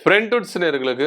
பிரெண்ட்வுட்ஸ் நேயர்களுக்கு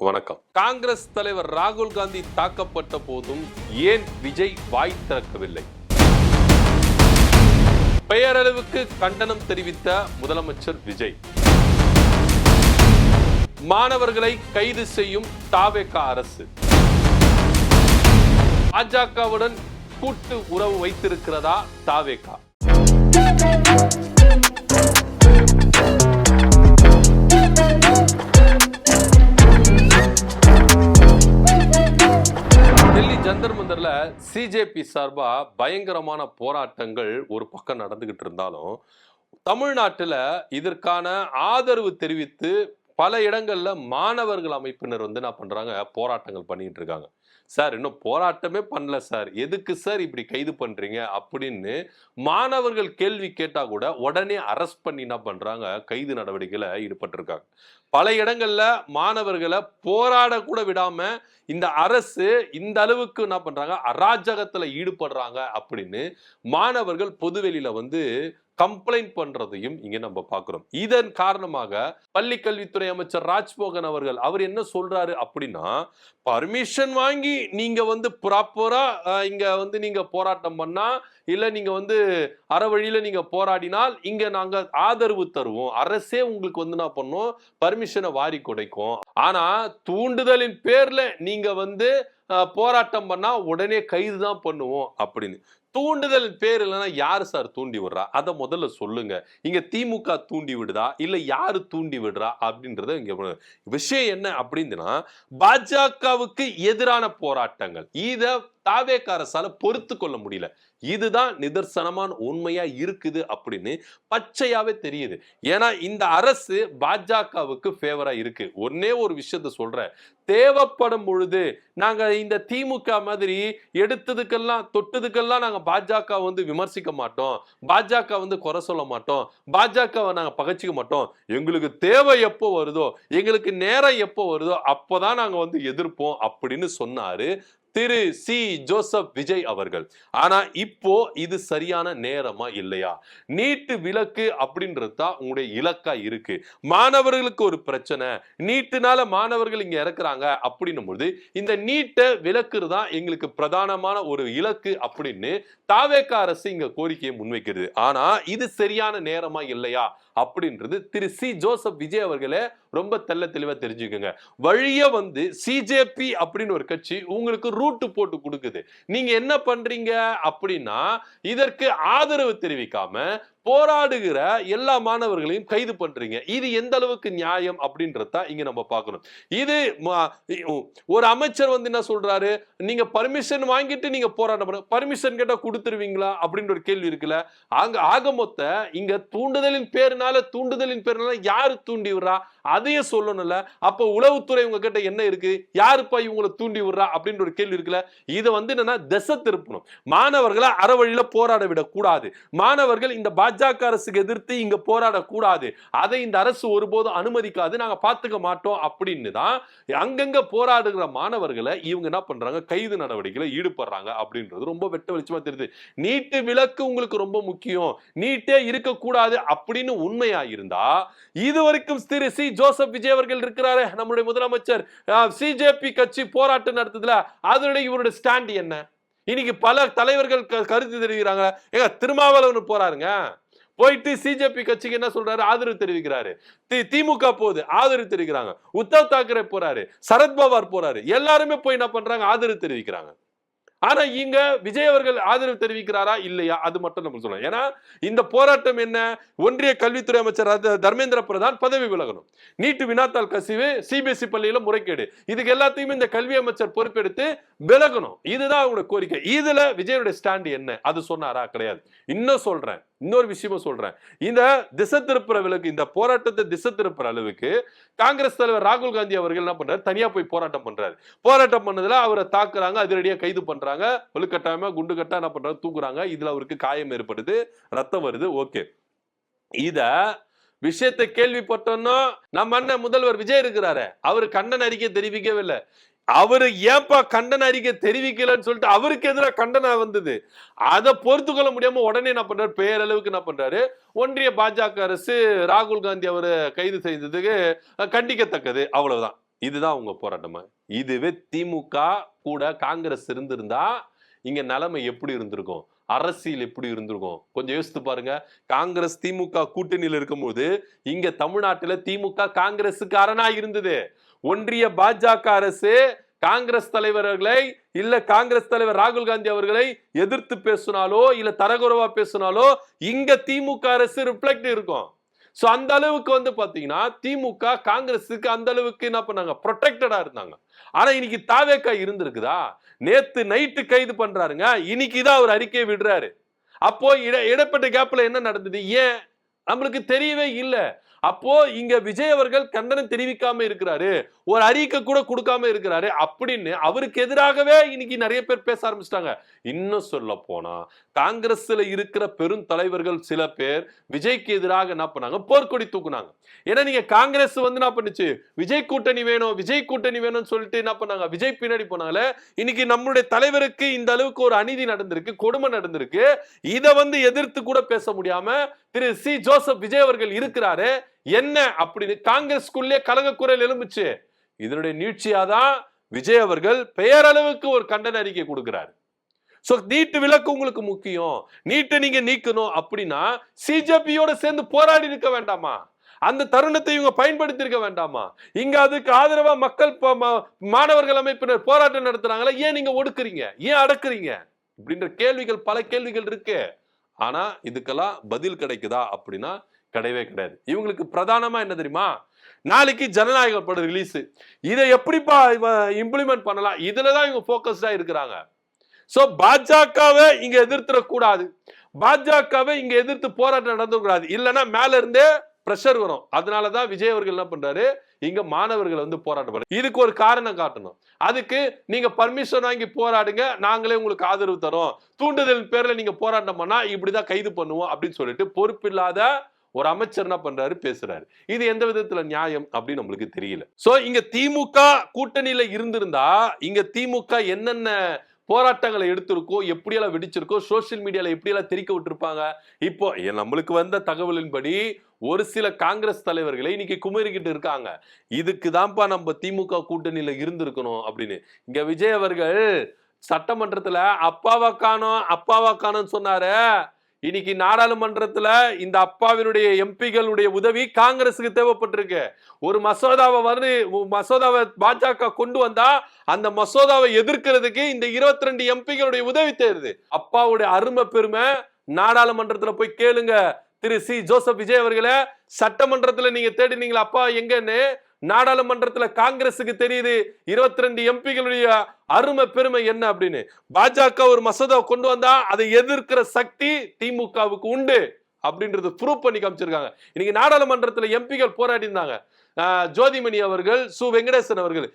வணக்கம். காங்கிரஸ் தலைவர் ராகுல் காந்தி தாக்கப்பட்ட போதும் ஏன் விஜய் வாய் திறக்கவில்லை? பெயரளவுக்கு கண்டனம் தெரிவித்த முதலமைச்சர் விஜய். மாணவர்களை கைது செய்யும் தாவேகா அரசு பாஜகவுடன் கூட்டு உறவு வைத்திருக்கிறதா தாவேகா? டெல்லி ஜந்தர் மந்தர்ல சிஜேபி சார்பா பயங்கரமான போராட்டங்கள் ஒரு பக்கம் நடந்துகிட்டு இருந்தாலும் தமிழ்நாட்டுல இதற்கான ஆதரவு தெரிவித்து பல இடங்கள்ல மாணவர்கள் அமைப்பினர் என்ன பண்றாங்க, போராட்டங்கள் பண்ணிட்டு இருக்காங்க. சார் இன்னும் போராட்டமே பண்ணல சார், எதுக்கு சார் இப்படி கைது பண்றீங்க அப்படின்னு மாணவர்கள் கேள்வி கேட்டா கூட உடனே அரெஸ்ட் பண்ணி என்ன பண்றாங்க, கைது நடவடிக்கையில ஈடுபட்டிருக்காங்க. பல இடங்கள்ல மாணவர்களை போராட கூட விடாம இந்த அரசு இந்த அளவுக்கு என்ன பண்றாங்க, அராஜகத்துல ஈடுபடுறாங்க அப்படின்னு மாணவர்கள் பொதுவெளியில கம்ப்ளைண்ட் பண்றதையும் இங்க நம்ம பாக்குறோம். இதன் காரணமாக பள்ளி கல்வித்துறை அமைச்சர் ராஜ்மோகன் அவர் என்ன சொல்றாரு அப்படின்னா, பர்மிஷன் வாங்கி நீங்க ப்ராப்பரா இங்க நீங்க போராட்டம் பண்ணா இல்ல நீங்க அறவழியில நீங்க போராடினால் இங்க நாங்க ஆதரவு தருவோம், அரசே உங்களுக்கு என்ன பண்ணும், பர்மிஷனை வாரி குடைக்கும். ஆனா தூண்டுதலின் பேர்ல நீங்க போராட்டம் பண்ணா உடனே கைது தான் பண்ணுவோம் அப்படின்னு. தூண்டுதல் பேர் இல்லைன்னா யாரு சார் தூண்டி விடுறா? அதை முதல்ல சொல்லுங்க. இங்க திமுக தூண்டி விடுதா இல்ல யாரு தூண்டி விடுறா அப்படின்றத இங்க விஷயம் என்ன அப்படின்னா, பாஜகவுக்கு எதிரான போராட்டங்கள் இத தாவேகா அரசால பொறுத்து கொள்ள முடியல. இதுதான் நிதர்சனமான உண்மையா இருக்குது அப்படின்னு பச்சையாவே தெரியுது. ஏன்னா இந்த அரசு பாஜகவுக்கு ஃபேவரா இருக்கு. ஒன்னே ஒரு விஷயத்த சொல்றேன், தேவைப்படும் பொழுது நாங்க இந்த திமுக மாதிரி எடுத்ததுக்கெல்லாம் தொட்டதுக்கெல்லாம் நாங்க பாஜக விமர்சிக்க மாட்டோம், பாஜக குறை சொல்ல மாட்டோம், பாஜகவை நாங்க பகைச்சிக்க மாட்டோம். எங்களுக்கு தேவை எப்போ வருதோ, எங்களுக்கு நேரம் எப்போ வருதோ அப்போதான் நாங்க எதிர்ப்போம் அப்படின்னு சொன்னாரு திரு சி ஜோசப் விஜய் அவர்கள். ஆனா இப்போ இது சரியான நேரமா இல்லையா? நீட்டு விலக்கு அப்படின்றது தான் உங்களுடைய இலக்கா இருக்கு. மாணவர்களுக்கு ஒரு பிரச்சனை, நீட்டுனால மாணவர்கள் இங்க இறக்குறாங்க அப்படின்னும் போது இந்த நீட்டை விலக்குறதா எங்களுக்கு பிரதானமான ஒரு இலக்கு அப்படின்னு தாவேகா அரசு இங்க கோரிக்கையை முன்வைக்கிறது. ஆனா இது சரியான நேரமா இல்லையா அப்படின்றது திரு சி ஜோசப் விஜய் அவர்களே ரொம்ப தெல்ல தெளிவா தெரிஞ்சுக்கோங்க. வழிய சிஜேபி அப்படின்னு ஒரு கட்சி உங்களுக்கு ரூட் போட்டு கொடுக்குது. நீங்க என்ன பண்றீங்க அப்படின்னா, இதற்கு ஆதரவு தெரிவிக்காம போராடுகிற எல்லா மாணவர்களையும் கைது பண்றீங்க. இது எந்த அளவுக்கு நியாயம் அப்படின்றத இங்க நம்ம பார்க்கணும். இது ஒரு அமைச்சர் என்ன சொல்றாரு, நீங்க பர்மிஷன் வாங்கிட்டு நீங்க போராட்டம் பண்ண, பர்மிஷன் கேட்டா கொடுத்துருவீங்களா அப்படின்ற ஒரு கேள்வி இருக்குல்ல. ஆக மொத்த இங்க தூண்டுதலின் பேர்னால யாரு தூண்டி விடுறா அதையும் சொல்லணும்ல. அப்ப உளவுத்துறை உங்ககிட்ட என்ன இருக்கு, யாருப்பா இவங்களை தூண்டி விடுறா அப்படின்ற ஒரு கேள்வி இருக்குல்ல. இதை என்னன்னா திசை திருப்பணும். மாணவர்களை அறவழியில போராட விடக்கூடாது. மாணவர்கள் இந்த பாஜக அரசுக்கு எதிர்த்து இங்க போராடக்கூடாது. அதை இந்த அரசு ஒருபோதும் அனுமதிக்காது, நாங்க பாத்துக்க மாட்டோம் அப்படின்னு தான் அங்கங்க போராடுகிற மாணவர்களை இவங்க என்ன பண்றாங்க, கைது நடவடிக்கையில ஈடுபடுறாங்க அப்படின்றது ரொம்ப வெட்ட வெளிச்சமா தெரியுது. நீட்டு விலக்கு உங்களுக்கு ரொம்ப முக்கியம், நீட்டே இருக்கக்கூடாது அப்படின்னு உண்மையா இருந்தா இதுவரைக்கும் திரு சி ஜோசப் விஜய் அவர்கள் இருக்கிறாரு, நம்முடைய முதலமைச்சர், சிஜேபி கட்சி போராட்டம் நடத்துதுல, அதனுடைய இவருடைய ஸ்டாண்ட் என்ன? இன்னைக்கு பல தலைவர்கள் கருத்து தெரிவிக்கிறாங்க. ஏங்க திருமாவளவன் போறாருங்க, போயிட்டு சிஜேபி கட்சிக்கு என்ன சொல்றாரு, ஆதரவு தெரிவிக்கிறாரு. திமுக போகுது, ஆதரவு தெரிவிக்கிறாங்க. உத்தவ் தாக்கரே போறாரு, சரத்பவார் போறாரு, எல்லாருமே போய் என்ன பண்றாங்க, ஆதரவு தெரிவிக்கிறாங்க. ஆனா இங்க விஜய் அவர்கள் ஆதரவு தெரிவிக்கிறாரா இல்லையா அது மட்டும் நம்ம சொல்லலாம். ஏன்னா இந்த போராட்டம் என்ன, ஒன்றிய கல்வித்துறை அமைச்சர் தர்மேந்திர பிரதான் பதவி விலகணும், நீட்டு வினாத்தாள் கசிவு, சிபிஎஸ்இ பள்ளியில முறைகேடு, இதுக்கு எல்லாத்தையுமே இந்த கல்வி அமைச்சர் பொறுப்பெடுத்து விலகணும். இதுதான் அவங்களோட கோரிக்கை. இதுல விஜயோட ஸ்டாண்ட் என்ன அது சொன்னாரா? கிடையாது. இன்னும் சொல்றேன், இன்னொரு விஷயமும் சொல்றேன், இந்த திசை திருப்புற விலக்கு, இந்த போராட்டத்தை திசை திருப்புற அளவுக்கு காங்கிரஸ் தலைவர் ராகுல் காந்தி அவர்கள் என்ன பண்றாரு, தனியா போய் போராட்டம் பண்றாரு. போராட்டம் பண்ணதுல அவரை தாக்குறாங்க, அதிரடியா கைது பண்றாங்க, ஒழுக்கட்டாயமா குண்டு கட்டா என்ன பண்றாங்க, தூக்குறாங்க. இதுல அவருக்கு காயம் ஏற்படுது, ரத்தம் வருது. ஓகே, இத விஷயத்தை கேள்விப்பட்டோம்னா நம்ம அண்ணன் முதல்வர் விஜய் இருக்கிறாரு, அவரு கண்ணன் அறிக்கை தெரிவிக்கவே இல்லை. அவரு ஏன்பா கண்டன அறிக்கை தெரிவிக்கலன்னு சொல்லிட்டு அவருக்கு எதிராக கண்டனம் வந்தது. அதை பொறுத்து கொள்ள முடியாம உடனே என்ன பண்றாரு, பேரளவுக்கு என்ன பண்றாரு, ஒன்றிய பாஜக அரசு ராகுல் காந்தி அவரை கைது செய்ததுக்கு கண்டிக்கத்தக்கது, அவ்வளவுதான். இதுதான் உங்க போராட்டமா? இதுவே திமுக கூட காங்கிரஸ் இருந்திருந்தா இங்க நிலைமை எப்படி இருந்திருக்கும், அரசியல் எப்படி இருந்திருக்கும் கொஞ்சம் யோசித்து பாருங்க. காங்கிரஸ் திமுக கூட்டணியில் இருக்கும்போது இங்க தமிழ்நாட்டில் திமுக காங்கிரசுக்கு அரணா இருந்தது. ஒன்றிய பாஜக அரசு காங்கிரஸ் தலைவர்களை இல்ல காங்கிரஸ் தலைவர் ராகுல் காந்தி அவர்களை எதிர்த்து பேசினாலோ இல்ல தரகுறவா பேசினாலோ இங்க திமுக அரசு ரிஃப்ளெக்ட் இருக்கும். சோ அந்த அளவுக்கு வந்து பாத்தீங்கன்னா திமுக காங்கிரஸுக்கு அந்த அளவுக்கு என்ன பண்ணாங்க, ப்ரொடெக்டடா இருந்தாங்க. ஆனா இன்னைக்கு தாவேக்கா இருந்திருக்குதா? நேத்து நைட்டு கைது பண்றாருங்க, இன்னைக்குதான் அவர் அறிக்கையை விடுறாரு. அப்போ இடைப்பட்ட கேப்ல என்ன நடந்தது, ஏன் நம்மளுக்கு தெரியவே இல்லை. அப்போ இங்க விஜய் அவர்கள் கண்டனம் தெரிவிக்காம இருக்கிறாரு, ஒரு அறிக்கை கூட கொடுக்காம இருக்கிறாரு அப்படின்னு அவருக்கு எதிராகவே இன்னைக்கு நிறைய பேர் பேச ஆரம்பிச்சிட்டாங்க. இன்னும் சொல்ல போனா காங்கிரஸ்ல இருக்கிற பெரும் தலைவர்கள் சில பேர் விஜய்க்கு எதிராக என்ன பண்ணாங்க, போர்க்கொடி தூக்குனாங்க. ஏன்னா நீங்க காங்கிரஸ் வந்து என்ன பண்ணுச்சு, விஜய் கூட்டணி வேணும் விஜய் கூட்டணி வேணும்னு சொல்லிட்டு என்ன பண்ணாங்க, விஜய் பின்னாடி போனாங்களே. இன்னைக்கு நம்மளுடைய தலைவருக்கு இந்த அளவுக்கு ஒரு அநீதி நடந்திருக்கு, கொடுமை நடந்திருக்கு. இதை வந்து எதிர்த்து கூட பேச முடியாம திரு சி ஜோசப் விஜய் அவர்கள் இருக்கிறாரு. என்ன அப்படின்னு காங்கிரஸ்குள்ளே கலக குரல் எழும்புச்சு. இதனுடைய நீட்சியாதான் விஜய் அவர்கள் பெயரளவுக்கு ஒரு கண்டன அறிக்கை கொடுக்கிறார். சோ நீட்டு விலக்கு உங்களுக்கு முக்கியம், நீட்டை நீங்க நீக்கணும் அப்படின்னா சிஜேபியோட சேர்ந்து போராடி இருக்க வேண்டாமா? அந்த தருணத்தை இவங்க பயன்படுத்தி இருக்க வேண்டாமா? இங்க அதுக்கு ஆதரவா மக்கள் மாணவர்கள் அமைப்பினர் போராட்டம் நடத்துறாங்களா, ஏன் நீங்க ஒடுக்குறீங்க, ஏன் அடக்குறீங்க அப்படின்ற கேள்விகள் பல கேள்விகள் இருக்கு. ஆனா இதுக்கெல்லாம் பதில் கிடைக்குதா அப்படின்னா கிடையவே கிடையாது. இவங்களுக்கு பிரதானமா என்ன தெரியுமா, நாளைக்கு ஜனநாயக படம் ரிலீஸ், இதை எப்படிப்பா இம்ப்ளிமெண்ட் பண்ணலாம், இதுலதான் இவங்க போக்கஸ்டா இருக்கிறாங்க. சோ பாஜகவை இங்க எதிர்த்துட கூடாது, பாஜகவை இங்க எதிர்த்து போராட்டம் நடத்த கூடாது, இல்லைன்னா மேல இருந்தே பிரஷர் வரும். அதனாலதான் விஜய் அவர்கள் என்ன பண்றாரு, இங்க மாணவர்கள் வந்து போராட்டம் பண்ண, இதுக்கு ஒரு காரணம் காட்டணும். அதுக்கு நீங்க பர்மிஷன் வாங்கி போராடுங்க, நாங்களே உங்களுக்கு ஆதரவு தரோம், தூண்டுதல் பேர்ல நீங்க போராட்டம் பண்ணா இப்படிதான் கைது பண்ணுவோம் அப்படின்னு சொல்லிட்டு பொறுப்பில்லாத ஒரு அமைச்சர் என்ன பண்றாரு, பேசுறாரு. இது எந்த விதத்துல நியாயம் அப்படின்னு நம்மளுக்கு தெரியல. சோ இங்க திமுக கூட்டணியில இருந்திருந்தா இங்க திமுக என்னென்ன போராட்டங்களை எடுத்திருக்கோ, எப்படியெல்லாம் வெடிச்சிருக்கோ, சோசியல் மீடியால எப்படியெல்லாம் தெரிக்க விட்டுருப்பாங்க. இப்போ நம்மளுக்கு வந்த தகவலின்படி ஒரு சில காங்கிரஸ் தலைவர்களை இன்னைக்கு குமரிக்கிட்டு இருக்காங்க, இதுக்கு தான்ப்பா நம்ம திமுக கூட்டணியில இருந்திருக்கணும் அப்படின்னு. இங்க விஜய் அவர்கள் சட்டமன்றத்துல அப்பாவா காணோம் சொன்னாரு. இன்னைக்கு நாடாளுமன்றத்துல இந்த அப்பாவினுடைய எம்பிகளுடைய உதவி காங்கிரசுக்கு தேவைப்பட்டிருக்கு. ஒரு மசோதாவை பாஜக கொண்டு வந்தா அந்த மசோதாவை எதிர்க்கிறதுக்கு இந்த 22 எம்பிகளுடைய உதவி தேருது. அப்பாவுடைய அருமை பெருமை நாடாளுமன்றத்துல போய் கேளுங்க. திரு சி ஜோசப் விஜய் அவர்களே, சட்டமன்றத்துல நீங்க தேடினீங்களா அப்பா எங்கன்னு, நாடாளுமன்றத்துல காங்கிரசுக்கு தெரியுது 22 எம்பிகளுடைய அருமை பெருமை என்ன அப்படின்னு. பாஜக ஒரு மசோதா கொண்டு வந்தா அதை எதிர்க்கிற சக்தி திமுகவுக்கு உண்டு அப்படின்றது ப்ரூவ் பண்ணி காமிச்சிருக்காங்க. இன்னைக்கு நாடாளுமன்றத்துல எம்பிகள் போராடி இருந்தாங்க. ஜோதிமணி அவர்கள், சு வெங்கடேசன் அவர்கள்,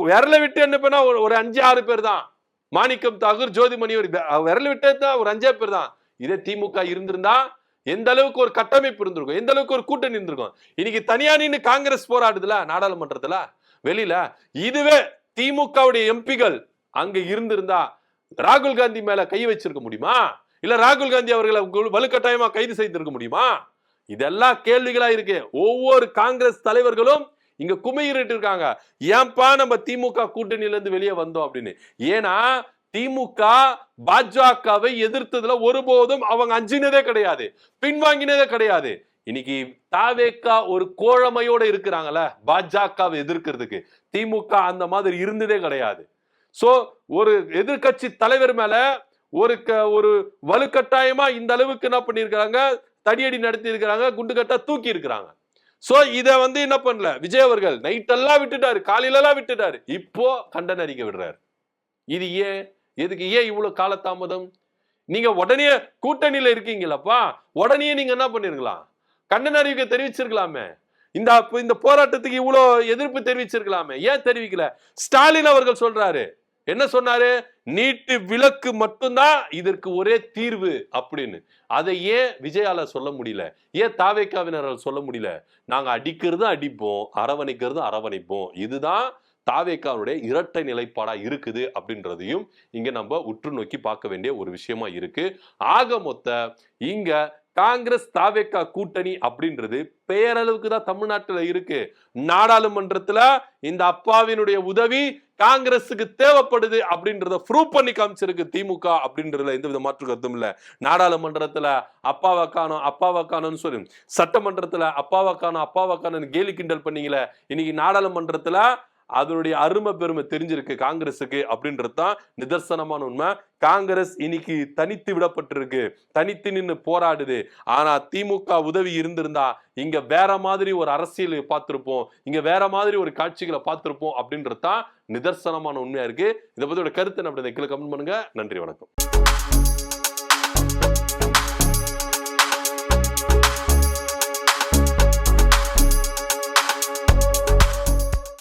விரல விட்டு என்ன பண்ணா ஒரு 5-6 பேர் தான். மாணிக்கம் தாகூர், ஜோதிமணி விரல விட்டு தான் ஒரு 5 பேர் தான். இதே திமுக இருந்திருந்தா எந்த அளவுக்கு ஒரு கட்டமைப்பு இருந்திருக்கும், எந்த அளவுக்கு ஒரு கூட்டணி இருந்திருக்கும். இன்னைக்கு தனியா நின்று காங்கிரஸ் போராடுதுல நாடாளுமன்றத்துல வெளியில. இதுவே திமுகவுடைய எம்பிகள் அங்க இருந்திருந்தா ராகுல் காந்தி மேல கை வச்சிருக்க முடியுமா, இல்ல ராகுல் காந்தி அவர்களை வலுக்கட்டாயமா கைது செய்திருக்க முடியுமா? இதெல்லாம் கேள்விகளா இருக்கு. ஒவ்வொரு காங்கிரஸ் தலைவர்களும் இங்க குமையிட்டு இருக்காங்க, ஏன்பா நம்ம திமுக கூட்டணியில இருந்து வெளியே வந்தோம் அப்படின்னு. ஏன்னா திமுக பாஜகவை எதிர்த்ததுல ஒருபோதும் அவங்க அஞ்சினதே கிடையாது, பின்வாங்கினதே கிடையாது. இன்னைக்கு தாவேக்கா ஒரு கோழமையோட இருக்கிறாங்கல்ல பாஜகவை எதிர்க்கிறதுக்கு, திமுக அந்த மாதிரி இருந்ததே கிடையாது. சோ ஒரு எதிர்கட்சி தலைவர் மேல ஒரு வலுக்கட்டாயமா இந்த அளவுக்கு என்ன பண்ணிருக்காங்க, தடியடி நடத்தி இருக்கிறாங்க, குண்டுகட்டா தூக்கி இருக்கிறாங்க. சோ இத வந்து என்ன பண்ணல விஜய் அவர்கள், நைட் எல்லாம் விட்டுட்டாரு, காலையில எல்லாம் விட்டுட்டாரு, இப்போ கண்டன அறிக்கை விடுறாரு. இது ஏன், எதுக்கு, ஏன் இவ்வளவு காலதாமதம்? நீங்க உடனே கூட்டணியில இருக்கீங்களப்பா, உடனே நீங்க என்ன பண்ணிருக்கலாம், கண்டன அறிக்கை தெரிவிச்சிருக்கலாமே, இந்த போராட்டத்துக்கு இவ்வளவு எதிர்ப்பு தெரிவிச்சிருக்கலாமே, ஏன் தெரிவிக்கல? ஸ்டாலின் அவர்கள் சொல்றாரு, என்ன சொன்னாரு, நீட்டு விலக்கு மட்டும்தான் இதற்கு ஒரே தீர்வு அப்படின்னு. அதை ஏன் விஜயால சொல்ல முடியல, ஏன் தாவேக்காவினரால் சொல்ல முடியல? நாங்க அடிக்கிறது அடிப்போம், அரவணைக்கிறது அரவணைப்போம், இதுதான் தாவேக்காவுடைய இரட்டை நிலைப்பாடா இருக்குது அப்படின்றதையும் இங்க நம்ம உற்று நோக்கி பார்க்க வேண்டிய ஒரு விஷயமா இருக்கு. ஆக மொத்த இங்க காங்கிரஸ் தாவேக்கா கூட்டணி அப்படின்றது பெயரளவுக்கு தான் தமிழ்நாட்டுல இருக்கு. நாடாளுமன்றத்துல இந்த அப்பாவினுடைய உதவி காங்கிரஸுக்கு தேவைப்படுது அப்படின்றத ப்ரூவ் பண்ணி காமிச்சிருக்கு திமுக அப்படின்றதுல எந்த வித மாற்று கருத்தும் இல்ல. நாடாளுமன்றத்துல அப்பாவை காணோம்னு சொல்லி, சட்டமன்றத்துல அப்பாவை காணோம்னு கேலி கிண்டல் பண்ணீங்களே, இன்னைக்கு நாடாளுமன்றத்துல அதனுடைய அருமை பெருமை தெரிஞ்சிருக்கு காங்கிரஸுக்கு அப்படின்றது தான் நிதர்சனமான உண்மை. காங்கிரஸ் இன்னைக்கு தனித்து விடப்பட்டிருக்கு, தனித்து நின்று போராடுது. ஆனா திமுக உதவி இருந்திருந்தா இங்க வேற மாதிரி ஒரு அரசியல் பார்த்திருப்போம், இங்க வேற மாதிரி ஒரு காட்சிகளை பார்த்திருப்போம் அப்படின்றது தான் நிதர்சனமான உண்மையா இருக்கு. இதை பத்தி கருத்து நம்ம கீழே கமெண்ட் பண்ணுங்க. நன்றி, வணக்கம்.